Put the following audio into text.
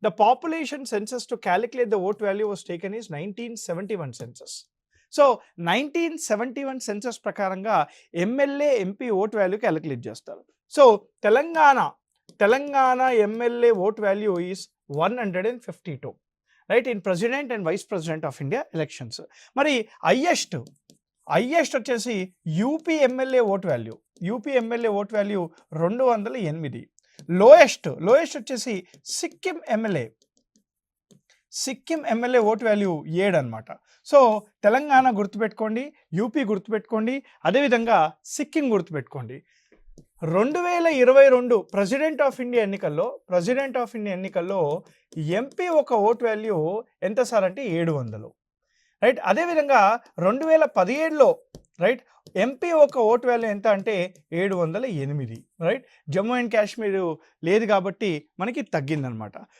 The population census to calculate the vote value was taken is 1971 census. So 1971 census ప్రకారంగా MLA MP vote value calculate చేస్తారు. So Telangana MLA vote value is 152, right, in president and vice president of India elections. మరి highest వచ్చేసి UP MLA vote value 208. Lowest వచ్చేసి Sikkim MLA vote value 7 అనమాట. So Telangana గుర్తుపెట్టుకోండి, UP గుర్తుపెట్టుకోండి, అదేవిధంగా సిక్కిం గుర్తుపెట్టుకోండి. 2022 ప్రెసిడెంట్ ఆఫ్ ఇండియా ఎన్నికల్లో ఎంపీ ఒక ఓట్ వాల్యూ ఎంత సార్ అంటే 700, రైట్. అదేవిధంగా 2017లో రైట్ ఎంపీ ఒక ఓట్ వాల్యూ ఎంత అంటే 708, రైట్. జమ్మూ అండ్ కాశ్మీర్ లేదు కాబట్టి మనకి తగ్గిందనమాట.